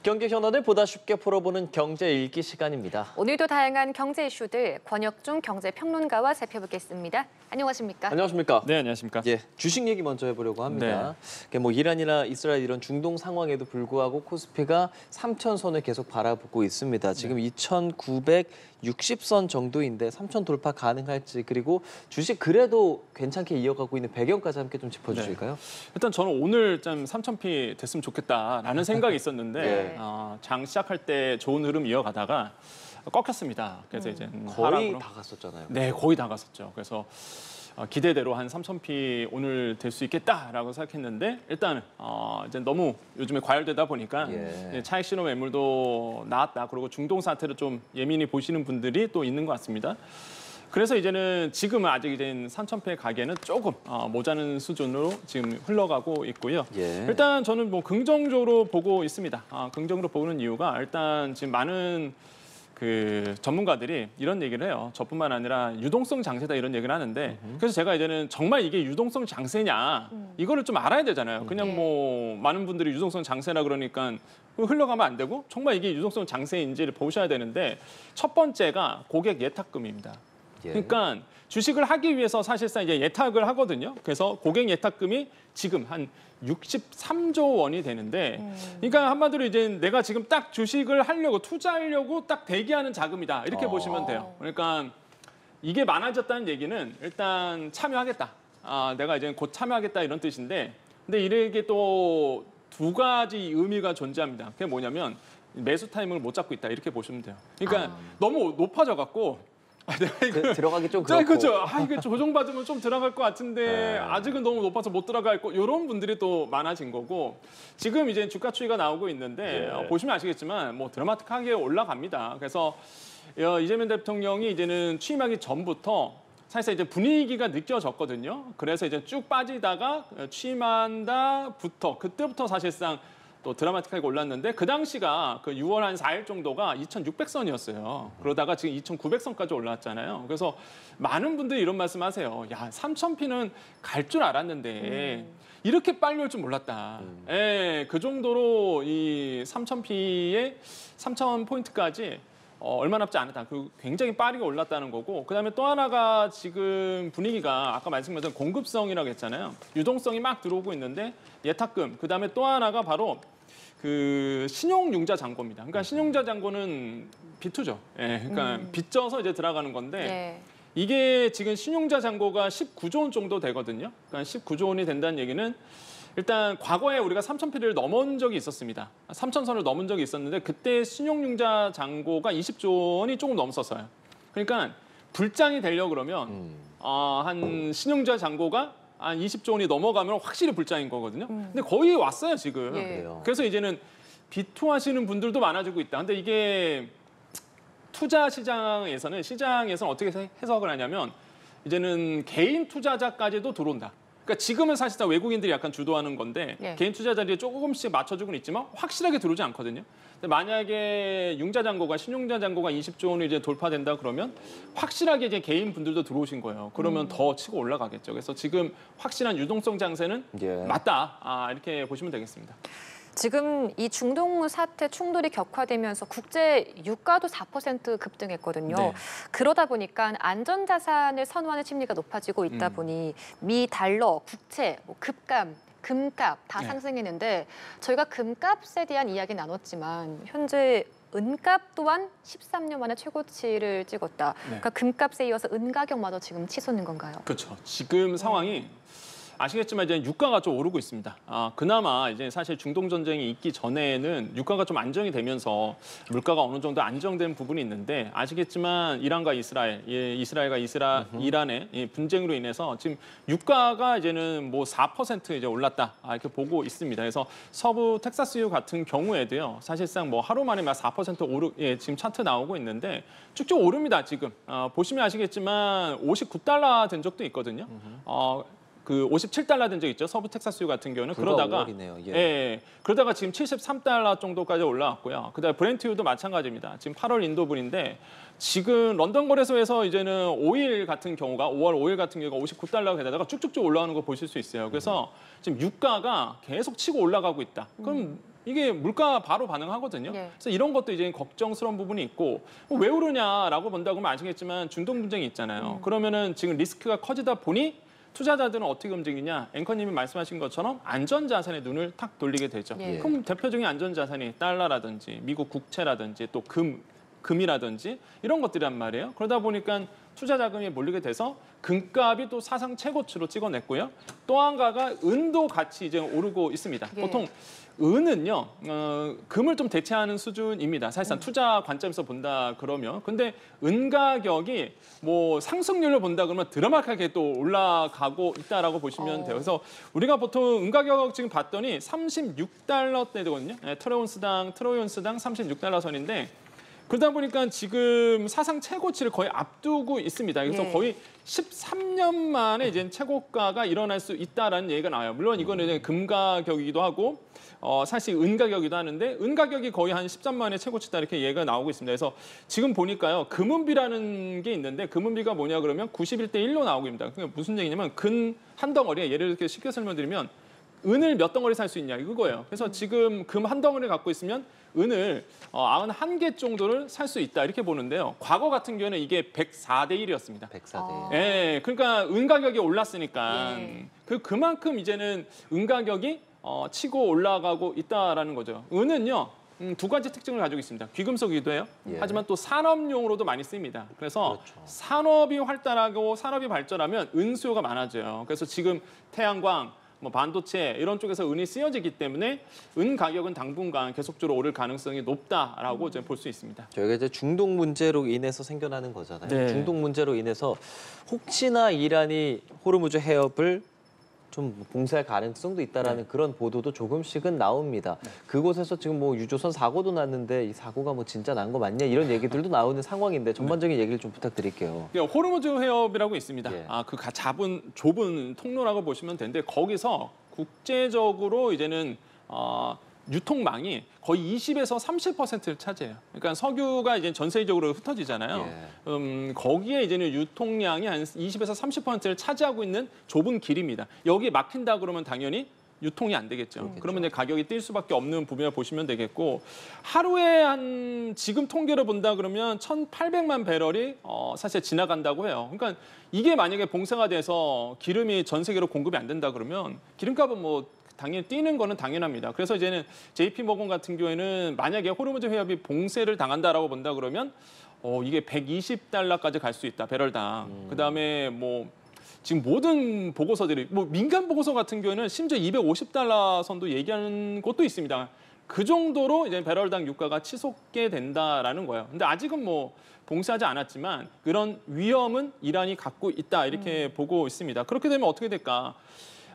경제 현안을 보다 쉽게 풀어보는 경제 읽기 시간입니다. 오늘도 다양한 경제 이슈들 권혁중 경제평론가와 살펴보겠습니다. 안녕하십니까? 안녕하십니까? 네, 안녕하십니까? 예, 주식 얘기 먼저 해보려고 합니다. 뭐 이란이나 이스라엘 이런 중동 상황에도 불구하고 코스피가 3,000선을 계속 바라보고 있습니다. 지금 2,960선 정도인데 3,000 돌파 가능할지, 그리고 주식 그래도 괜찮게 이어가고 있는 배경까지 함께 좀 짚어주실까요? 일단 저는 오늘 좀 3,000피 됐으면 좋겠다라는 생각이 있었는데 네. 장 시작할 때 좋은 흐름 이어가다가 꺾였습니다. 그래서 이제 거의 하락으로. 다 갔었잖아요. 네, 거의 다 갔었죠. 그래서 기대대로 한 3,000피 오늘 될 수 있겠다라고 생각했는데 일단 이제 너무 요즘에 과열되다 보니까 차익 신호 매물도 나왔다. 그리고 중동 사태를 좀 예민히 보시는 분들이 또 있는 것 같습니다. 그래서 이제는 지금은 아직 이제 3,000피의 가게는 조금 모자는 수준으로 지금 흘러가고 있고요. 일단 저는 뭐 긍정적으로 보고 있습니다. 긍정적으로 보는 이유가 일단 지금 많은 그 전문가들이 이런 얘기를 해요. 저뿐만 아니라 유동성 장세다 이런 얘기를 하는데 그래서 제가 이제는 정말 이게 유동성 장세냐 이거를 좀 알아야 되잖아요. 그냥 뭐 많은 분들이 유동성 장세라 그러니까 흘러가면 안 되고 정말 이게 유동성 장세인지를 보셔야 되는데 첫 번째가 고객 예탁금입니다. 그러니까 주식을 하기 위해서 사실상 이제 예탁을 하거든요. 그래서 고객 예탁금이 지금 한 63조 원이 되는데, 그러니까 한마디로 이제 내가 지금 딱 주식을 하려고 투자하려고 딱 대기하는 자금이다 이렇게 보시면 돼요. 그러니까 이게 많아졌다는 얘기는 일단 참여하겠다. 내가 이제 곧 참여하겠다 이런 뜻인데, 근데 이게 또 두 가지 의미가 존재합니다. 그게 뭐냐면 매수 타이밍을 못 잡고 있다 이렇게 보시면 돼요. 그러니까 너무 높아져 갖고. 내가 이거 들어가기 좀 그렇고. 그렇죠. 이게 조정받으면 좀 들어갈 것 같은데 아직은 너무 높아서 못 들어가 있고 이런 분들이 또 많아진 거고 지금 이제 주가 추이가 나오고 있는데 보시면 아시겠지만 뭐 드라마틱하게 올라갑니다. 그래서 이재명 대통령이 이제는 취임하기 전부터 사실상 이제 분위기가 느껴졌거든요. 그래서 이제 쭉 빠지다가 취임한다부터 그때부터 사실상 또 드라마틱하게 올랐는데 그 당시가 그 6월 한 4일 정도가 2,600선이었어요. 그러다가 지금 2,900선까지 올라왔잖아요. 그래서 많은 분들이 이런 말씀하세요. 야, 3,000피는 갈 줄 알았는데 이렇게 빨리 올 줄 몰랐다. 그 정도로 이 3,000피에 3,000포인트까지 얼마 남지 않았다. 굉장히 빠르게 올랐다는 거고 그다음에 또 하나가 지금 분위기가 아까 말씀드린 공급성이라고 했잖아요. 유동성이 막 들어오고 있는데 예탁금 그다음에 또 하나가 바로 그 신용융자 잔고입니다. 그러니까 신용융자 잔고는 B2죠. 그러니까 빚져서 이제 들어가는 건데 이게 지금 신용융자 잔고가 19조 원 정도 되거든요. 그러니까 19조 원이 된다는 얘기는 일단 과거에 우리가 3,000피를 넘은 적이 있었습니다. 3,000선을 넘은 적이 있었는데 그때 신용융자 잔고가 20조 원이 조금 넘었었어요. 그러니까 불장이 되려고 그러면 한 신용융자 잔고가 한 20조 원이 넘어가면 확실히 불장인 거거든요. 근데 거의 왔어요, 지금. 그래서 이제는 비투하시는 분들도 많아지고 있다. 근데 이게 투자 시장에서는 어떻게 해석을 하냐면 이제는 개인 투자자까지도 들어온다. 그러니까 지금은 사실상 외국인들이 약간 주도하는 건데 개인 투자자들이 조금씩 맞춰주고는 있지만 확실하게 들어오지 않거든요. 근데 만약에 신용융자 잔고가 20조 원이 이제 돌파된다 그러면 확실하게 이제 개인 분들도 들어오신 거예요. 그러면 더 치고 올라가겠죠. 그래서 지금 확실한 유동성 장세는 맞다. 이렇게 보시면 되겠습니다. 지금 이 중동 사태 충돌이 격화되면서 국제 유가도 4% 급등했거든요. 그러다 보니까 안전자산을 선호하는 심리가 높아지고 있다 보니 미 달러, 국채, 금값 다 상승했는데 저희가 금값에 대한 이야기 나눴지만 현재 은값 또한 13년 만에 최고치를 찍었다. 그러니까 금값에 이어서 은가격마저 지금 치솟는 건가요? 그렇죠. 지금 상황이 아시겠지만 이제 유가가 좀 오르고 있습니다. 그나마 이제 사실 중동 전쟁이 있기 전에는 유가가 좀 안정이 되면서 물가가 어느 정도 안정된 부분이 있는데 아시겠지만 이란과 이스라엘과 이란의 분쟁으로 인해서 지금 유가가 이제는 뭐 4% 이제 올랐다 이렇게 보고 있습니다. 그래서 서부 텍사스유 같은 경우에도요 사실상 뭐 하루 만에 막 4% 지금 차트 나오고 있는데 쭉쭉 오릅니다. 지금 보시면 아시겠지만 59달러 된 적도 있거든요. 그 57달러 된 적 있죠. 서부 텍사스유 같은 경우는 그러다가 그러다가 지금 73달러 정도까지 올라왔고요. 그다음에 브렌트유도 마찬가지입니다. 지금 8월 인도불인데 지금 런던 거래소에서 이제는 오일 같은 경우가 5월 오일 같은 경우가 59달러가 되다가 쭉쭉쭉 올라오는 거 보실 수 있어요. 그래서 지금 유가가 계속 치고 올라가고 있다. 그럼 이게 물가 바로 반응하거든요. 네. 그래서 이런 것도 이제 걱정스러운 부분이 있고 왜 오르냐라고 본다고 하면 아시겠지만 중동 분쟁이 있잖아요. 그러면은 지금 리스크가 커지다 보니 투자자들은 어떻게 움직이냐? 앵커님이 말씀하신 것처럼 안전자산에 눈을 탁 돌리게 되죠. 예. 그럼 대표적인 안전자산이 달러라든지 미국 국채라든지 또 금이라든지 이런 것들이란 말이에요. 그러다 보니까 투자 자금이 몰리게 돼서 금값이 또 사상 최고치로 찍어냈고요. 또 한 가가 은도 같이 이제 오르고 있습니다. 예. 보통 은은요, 금을 좀 대체하는 수준입니다. 사실상 투자 관점에서 본다 그러면. 근데 은 가격이 뭐 상승률을 본다 그러면 드라마틱하게 또 올라가고 있다라고 보시면 돼요. 그래서 우리가 보통 은 가격 지금 봤더니 36달러대거든요. 트로이온스당 36달러 선인데 그러다 보니까 지금 사상 최고치를 거의 앞두고 있습니다. 그래서 예. 거의 13년 만에 이제 최고가가 일어날 수 있다라는 얘기가 나와요. 물론 이거는 이제 금 가격이기도 하고 사실 은 가격이기도 하는데 은 가격이 거의 한 13만 만에 최고치다 이렇게 얘기가 나오고 있습니다. 그래서 지금 보니까요. 금은비라는 게 있는데 금은비가 뭐냐 그러면 91대 1로 나오고 있습니다. 그게 무슨 얘기냐면 근 한 덩어리에 예를 이렇게 쉽게 설명드리면 은을 몇 덩어리 살 수 있냐 이거예요. 그래서 지금 금 한 덩어리를 갖고 있으면 은을 91개 정도를 살 수 있다 이렇게 보는데요. 과거 같은 경우에는 이게 104대 1이었습니다. 104대. 예, 그러니까 은 가격이 올랐으니까 예. 그만큼 이제는 은 가격이 치고 올라가고 있다라는 거죠. 은은요. 두 가지 특징을 가지고 있습니다. 귀금속이기도 해요. 예. 하지만 또 산업용으로도 많이 씁니다. 그래서 그렇죠. 산업이 활달하고 산업이 발전하면 은 수요가 많아져요. 그래서 지금 태양광, 뭐 반도체 이런 쪽에서 은이 쓰여지기 때문에 은 가격은 당분간 계속적으로 오를 가능성이 높다라고 볼 수 있습니다. 저희가 이제 중동 문제로 인해서 생겨나는 거잖아요. 네. 중동 문제로 인해서 혹시나 이란이 호르무즈 해협을 좀 봉쇄할 가능성도 있다라는 그런 보도도 조금씩은 나옵니다. 그곳에서 지금 뭐 유조선 사고도 났는데 이 사고가 뭐 진짜 난 거 맞냐 이런 얘기들도 나오는 상황인데 전반적인 얘기를 좀 부탁드릴게요. 호르무즈 해협이라고 있습니다. 예. 그 좁은 통로라고 보시면 되는데 거기서 국제적으로 이제는 유통망이 거의 20에서 30%를 차지해요. 그러니까 석유가 이제 전 세계적으로 흩어지잖아요. 거기에 이제는 유통량이 한 20에서 30%를 차지하고 있는 좁은 길입니다. 여기 막힌다 그러면 당연히 유통이 안 되겠죠. 그러면 이제 가격이 뛸 수밖에 없는 부분을 보시면 되겠고 하루에 한 지금 통계를 본다 그러면 1,800만 배럴이 사실 지나간다고 해요. 그러니까 이게 만약에 봉쇄가 돼서 기름이 전 세계로 공급이 안 된다 그러면 기름값은 뭐 당연히 뛰는 거는 당연합니다. 그래서 이제는 JP모건 같은 경우에는 만약에 호르무즈 해협이 봉쇄를 당한다라고 본다 그러면 이게 120달러까지 갈 수 있다 배럴당. 그다음에 뭐 지금 모든 보고서들이 뭐 민간 보고서 같은 경우에는 심지어 250달러 선도 얘기하는 곳도 있습니다. 그 정도로 이제 배럴당 유가가 치솟게 된다라는 거예요. 근데 아직은 뭐 봉쇄하지 않았지만 그런 위험은 이란이 갖고 있다 이렇게 보고 있습니다. 그렇게 되면 어떻게 될까?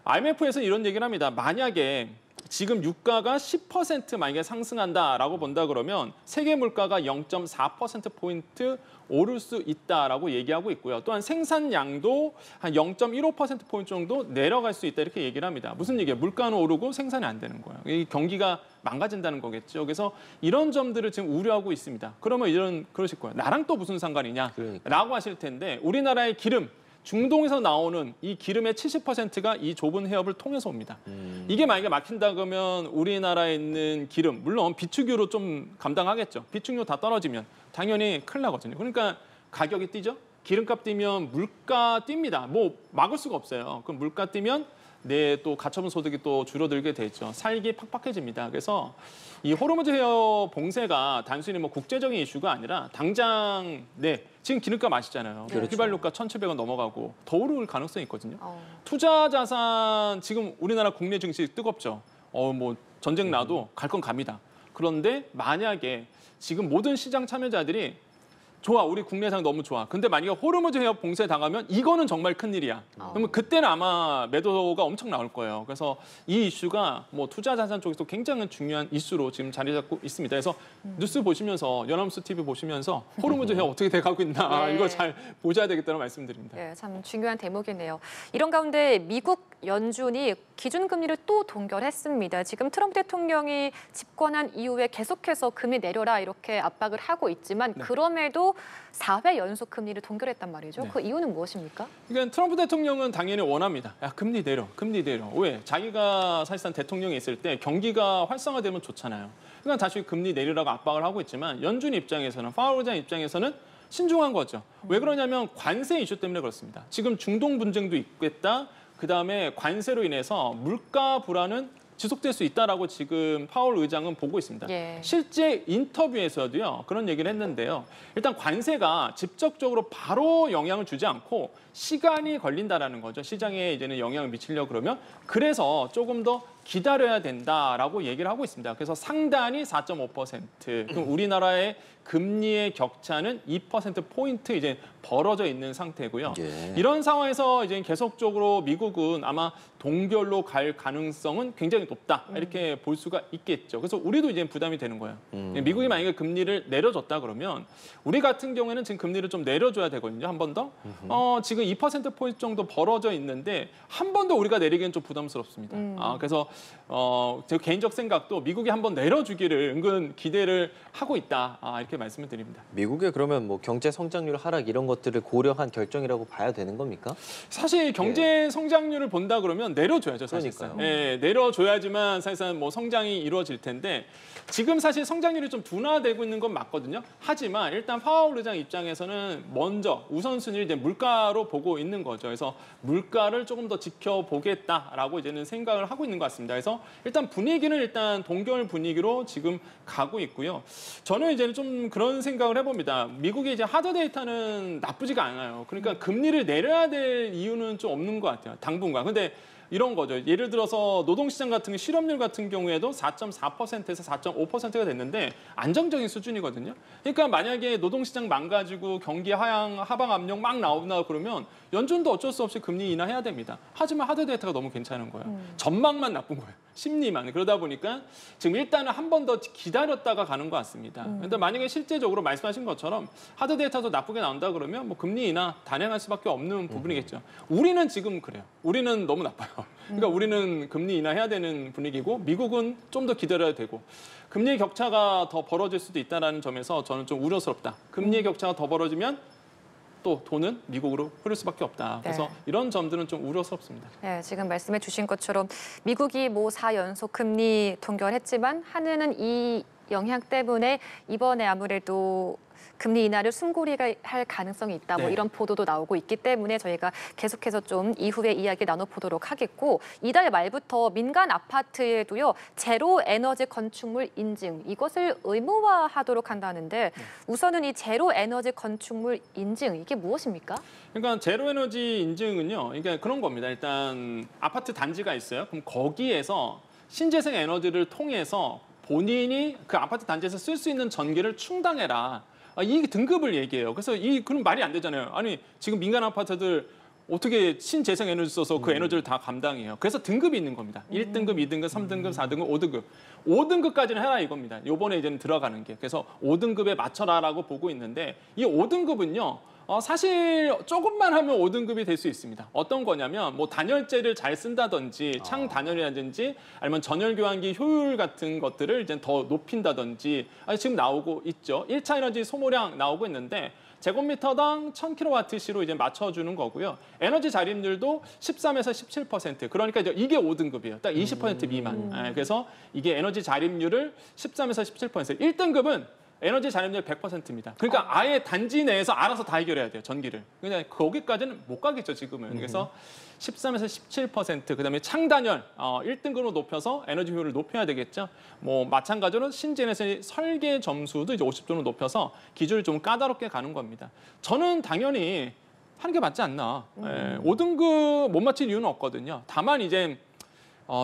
IMF에서 이런 얘기를 합니다. 만약에 지금 유가가 10% 만약에 상승한다라고 본다 그러면 세계 물가가 0.4%포인트 오를 수 있다라고 얘기하고 있고요. 또한 생산량도 한 0.15%포인트 정도 내려갈 수 있다 이렇게 얘기를 합니다. 무슨 얘기예요? 물가는 오르고 생산이 안 되는 거예요. 이 경기가 망가진다는 거겠죠. 그래서 이런 점들을 지금 우려하고 있습니다. 그러면 그러실 거예요. 나랑 또 무슨 상관이냐? 라고 하실 텐데 우리나라의 기름 중동에서 나오는 이 기름의 70%가 이 좁은 해협을 통해서 옵니다. 이게 만약에 막힌다 그러면 우리나라에 있는 기름, 물론 비축유로 좀 감당하겠죠. 비축유 다 떨어지면 당연히 큰일 나거든요. 그러니까 가격이 뛰죠. 기름값 뛰면 물가 뜁니다. 뭐 막을 수가 없어요. 그럼 물가 뛰면 또 가처분 소득이 또 줄어들게 되죠. 살기 팍팍해집니다. 그래서 이 호르무즈 해협 봉쇄가 단순히 뭐 국제적인 이슈가 아니라 당장 지금 기름값 아시잖아요. 그렇죠. 휘발유가 1,700원 넘어가고 더 오를 가능성이 있거든요. 투자 자산 지금 우리나라 국내 증시 뜨겁죠. 뭐 전쟁 나도 갈 건 갑니다. 그런데 만약에 지금 모든 시장 참여자들이 좋아, 우리 국내상 너무 좋아. 근데 만약에 호르무즈 해협 봉쇄 당하면 이거는 정말 큰일이야. 그러면 그때는 아마 매도가 엄청 나올 거예요. 그래서 이 이슈가 뭐 투자 자산 쪽에서 굉장히 중요한 이슈로 지금 자리 잡고 있습니다. 그래서 뉴스 보시면서 연합뉴스 TV 보시면서 호르무즈 해협 어떻게 돼가고 있나 네. 이거 잘 보셔야 되겠다는 말씀드립니다. 네, 참 중요한 대목이네요. 이런 가운데 미국 연준이 기준금리를 또 동결했습니다. 지금 트럼프 대통령이 집권한 이후에 계속해서 금리 내려라 이렇게 압박을 하고 있지만 그럼에도 4회 연속 금리를 동결했단 말이죠. 그 이유는 무엇입니까? 그러니까 트럼프 대통령은 당연히 원합니다. 야, 금리 내려, 금리 내려. 왜? 자기가 사실상 대통령이 있을 때 경기가 활성화되면 좋잖아요. 그러니까 다시 금리 내리라고 압박을 하고 있지만 연준 입장에서는, 파월 의장 입장에서는 신중한 거죠. 왜 그러냐면 관세 이슈 때문에 그렇습니다. 지금 중동 분쟁도 있겠다. 그다음에 관세로 인해서 물가 불안은 지속될 수 있다라고 지금 파월 의장은 보고 있습니다. 예. 실제 인터뷰에서도요 그런 얘기를 했는데요. 일단 관세가 직접적으로 바로 영향을 주지 않고 시간이 걸린다라는 거죠. 시장에 이제는 영향을 미치려고 그러면 그래서 조금 더 기다려야 된다라고 얘기를 하고 있습니다. 그래서 상단이 4.5%, 그럼 우리나라의 금리의 격차는 2%포인트 이제 벌어져 있는 상태고요. 예. 이런 상황에서 이제 계속적으로 미국은 아마 동결로 갈 가능성은 굉장히 높다. 이렇게 볼 수가 있겠죠. 그래서 우리도 이제 부담이 되는 거예요. 미국이 만약에 금리를 내려줬다 그러면 우리 같은 경우에는 지금 금리를 좀 내려줘야 되거든요. 한 번 더. 지금 2%포인트 정도 벌어져 있는데 한 번 더 우리가 내리기엔 좀 부담스럽습니다. 그래서 제 개인적 생각도 미국이 한 번 내려주기를 은근 기대를 하고 있다. 이렇게 말씀을 드립니다. 미국의 그러면 뭐 경제 성장률 하락 이런 것들을 고려한 결정이라고 봐야 되는 겁니까? 사실 경제 성장률을 본다 그러면 내려줘야죠, 사실상. 그러니까요. 예, 내려줘야지만 사실상 뭐 성장이 이루어질 텐데 지금 사실 성장률이 좀 둔화되고 있는 건 맞거든요. 하지만 일단 파월 의장 입장에서는 먼저 우선순위를 이제 물가로 보고 있는 거죠. 그래서 물가를 조금 더 지켜보겠다라고 이제는 생각을 하고 있는 것 같습니다. 그래서 일단 분위기는 일단 동결 분위기로 지금 가고 있고요. 저는 이제는 좀 그런 생각을 해봅니다. 미국의 이제 하드 데이터는 나쁘지가 않아요. 그러니까 금리를 내려야 될 이유는 좀 없는 것 같아요. 당분간. 근데 이런 거죠. 예를 들어서 노동시장 같은 실업률 같은 경우에도 4.4%에서 4.5%가 됐는데 안정적인 수준이거든요. 그러니까 만약에 노동시장 망가지고 경기 하방 압력 막 나온다 그러면 연준도 어쩔 수 없이 금리 인하해야 됩니다. 하지만 하드 데이터가 너무 괜찮은 거예요. 전망만 나쁜 거예요. 심리만. 그러다 보니까 지금 일단은 한 번 더 기다렸다가 가는 것 같습니다. 그런데 만약에 실제적으로 말씀하신 것처럼 하드 데이터도 나쁘게 나온다 그러면 뭐 금리 인하 단행할 수밖에 없는 부분이겠죠. 우리는 지금 그래요. 우리는 너무 나빠요. 그러니까 우리는 금리 인하해야 되는 분위기고 미국은 좀 더 기다려야 되고 금리의 격차가 더 벌어질 수도 있다는 점에서 저는 좀 우려스럽다. 금리의 격차가 더 벌어지면 또 돈은 미국으로 흐를 수밖에 없다. 그래서 이런 점들은 좀 우려스럽습니다. 네, 지금 말씀해 주신 것처럼 미국이 뭐 4연속 금리 동결했지만 한은은 이 영향 때문에 이번에 아무래도 금리 인하를 숨고리가 할 가능성이 있다. 뭐 이런 보도도 나오고 있기 때문에 저희가 계속해서 좀 이후에 이야기 나눠보도록 하겠고 이달 말부터 민간 아파트에도요. 제로 에너지 건축물 인증 이것을 의무화하도록 한다는데 우선은 이 제로 에너지 건축물 인증 이게 무엇입니까? 그러니까 제로 에너지 인증은요. 그러니까 그런 겁니다. 일단 아파트 단지가 있어요. 그럼 거기에서 신재생 에너지를 통해서 본인이 그 아파트 단지에서 쓸 수 있는 전기를 충당해라. 이 등급을 얘기해요. 그래서 그럼 말이 안 되잖아요. 아니 지금 민간 아파트들 어떻게 신재생 에너지 써서 그 에너지를 다 감당해요. 그래서 등급이 있는 겁니다. 1등급, 2등급, 3등급, 4등급, 5등급. 5등급까지는 해라 이겁니다. 이번에 이제는 들어가는 게. 그래서 5등급에 맞춰라라고 보고 있는데 이 5등급은요. 사실 조금만 하면 5등급이 될 수 있습니다. 어떤 거냐면 뭐 단열재를 잘 쓴다든지 창 단열이라든지 아니면 전열 교환기 효율 같은 것들을 이제 더 높인다든지 지금 나오고 있죠. 1차 에너지 소모량 나오고 있는데 제곱미터당 1000kWh로 이제 맞춰주는 거고요. 에너지 자립률도 13에서 17%. 그러니까 이게 5등급이에요. 딱 20% 미만. 그래서 이게 에너지 자립률을 13에서 17%. 1등급은 에너지 자립률 100%입니다. 그러니까 아예 단지 내에서 알아서 다 해결해야 돼요, 전기를. 그냥 거기까지는 못 가겠죠, 지금은. 그래서 13에서 17%, 그다음에 창단열 1등급으로 높여서 에너지 효율을 높여야 되겠죠. 뭐 마찬가지로 신재생에서의 설계 점수도 이제 50점으로 높여서 기준을 좀 까다롭게 가는 겁니다. 저는 당연히 하는 게 맞지 않나. 5등급 못 맞힐 이유는 없거든요. 다만 이제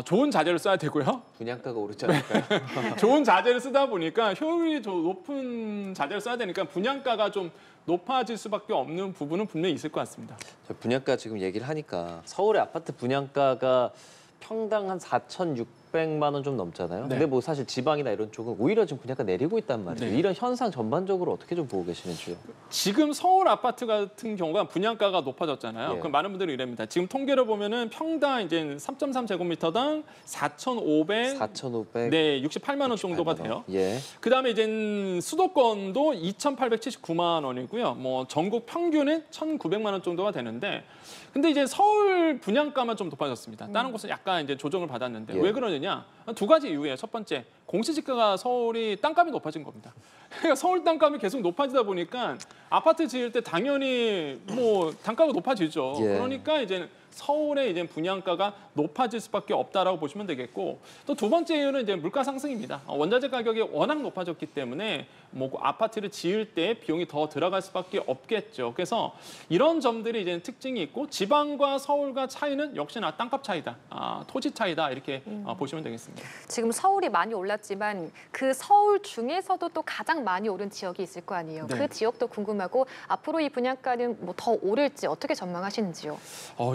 좋은 자재를 써야 되고요. 분양가가 오르지 않을까요? 좋은 자재를 쓰다 보니까 효율이 좀 높은 자재를 써야 되니까 분양가가 좀 높아질 수밖에 없는 부분은 분명히 있을 것 같습니다. 분양가 지금 얘기를 하니까 서울의 아파트 분양가가 평당 한 4,600 600만 원 좀 넘잖아요. 네. 근데 뭐 사실 지방이나 이런 쪽은 오히려 지금 분양가 내리고 있단 말이에요. 네. 이런 현상 전반적으로 어떻게 좀 보고 계시는지요? 지금 서울 아파트 같은 경우가 분양가가 높아졌잖아요. 예. 그럼 많은 분들이 이랍니다. 지금 통계를 보면은 평당 이제 3.3제곱미터당 4,500, 4,500. 네, 68만 원 정도가 돼요. 예. 그다음에 이제 수도권도 2,879만 원이고요. 뭐 전국 평균은 1,900만 원 정도가 되는데, 근데 이제 서울 분양가만 좀 높아졌습니다. 다른 곳은 약간 이제 조정을 받았는데 예. 왜 그러느냐? 두 가지 이유예요. 첫 번째, 공시지가가 서울이 땅값이 높아진 겁니다. 그러니까 서울 땅값이 계속 높아지다 보니까 아파트 지을 때 당연히 뭐 단가가 높아지죠. 예. 그러니까 이제 서울의 이제 분양가가 높아질 수밖에 없다라고 보시면 되겠고, 또 두 번째 이유는 이제 물가 상승입니다. 원자재 가격이 워낙 높아졌기 때문에 뭐 아파트를 지을 때 비용이 더 들어갈 수밖에 없겠죠. 그래서 이런 점들이 이제 특징이 있고, 지방과 서울과 차이는 역시나 땅값 차이다, 토지 차이다, 이렇게 보시면 되겠습니다. 지금 서울이 많이 올랐지만 그 서울 중에서도 또 가장 많이 오른 지역이 있을 거 아니에요. 네. 그 지역도 궁금하고 앞으로 이 분양가는 뭐 더 오를지 어떻게 전망하시는지요?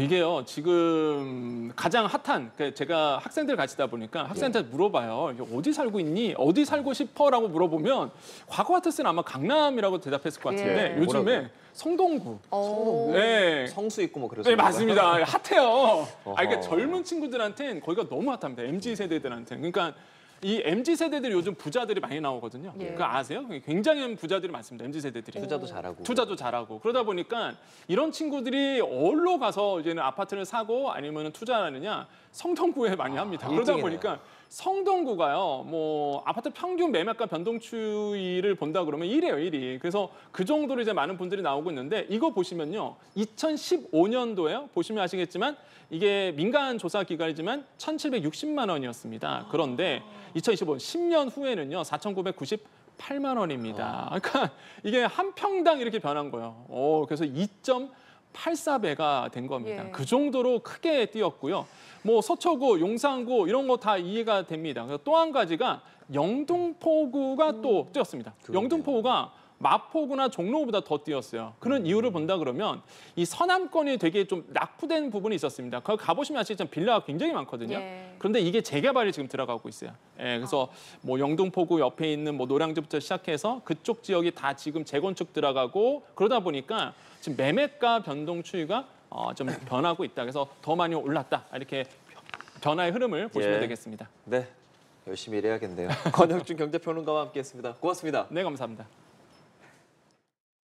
이게요, 지금 가장 핫한, 제가 학생들 가시다 보니까 학생들한테 물어봐요. 이게 어디 살고 있니? 어디 살고 싶어?라고 물어보면 과거 같았으면 아마 강남이라고 대답했을 것 같은데 예. 요즘에 뭐라고요? 성동구. 오. 네. 성수 있고 뭐 그래서. 네, 맞습니다. 핫해요. 그러니까 어허. 젊은 친구들한테는 거기가 너무 핫합니다. MZ 세대들한테는. 그러니까 이 MZ 세대들이 요즘 부자들이 많이 나오거든요. 예. 그거 아세요? 굉장히 부자들이 많습니다. MZ 세대들이. 투자도 잘하고. 투자도 잘하고. 그러다 보니까 이런 친구들이 어디로 가서 이제는 아파트를 사고 아니면 투자하느냐? 성동구에 많이 합니다. 그러다 일등이네요. 보니까 성동구가요, 뭐 아파트 평균 매매가 변동 추이를 본다 그러면 1위예요, 1위. 그래서 그 정도로 이제 많은 분들이 나오고 있는데, 이거 보시면요, 2015년도에요. 보시면 아시겠지만 이게 민간 조사 기관이지만 1,760만 원이었습니다. 그런데 2015년 10년 후에는요, 4,998만 원입니다. 그러니까 이게 한 평당 이렇게 변한 거예요. 그래서 2.84배가 된 겁니다. 예. 그 정도로 크게 뛰었고요. 뭐 서초구, 용산구 이런 거 다 이해가 됩니다. 또 한 가지가 영등포구가 또 뛰었습니다. 그러네요. 영등포구가 마포구나 종로구보다 더 뛰었어요. 그런 이유를 본다 그러면 이 서남권이 되게 좀 낙후된 부분이 있었습니다. 거기 가보시면 아시겠지만 빌라가 굉장히 많거든요. 예. 그런데 이게 재개발이 지금 들어가고 있어요. 예, 그래서 뭐 영등포구 옆에 있는 뭐 노량진부터 시작해서 그쪽 지역이 다 지금 재건축 들어가고, 그러다 보니까 지금 매매가 변동 추이가 좀 변하고 있다. 그래서 더 많이 올랐다. 이렇게 변화의 흐름을 보시면 예. 되겠습니다. 네. 열심히 일해야겠네요. 권혁준 경제평론가와 함께했습니다. 고맙습니다. 네, 감사합니다.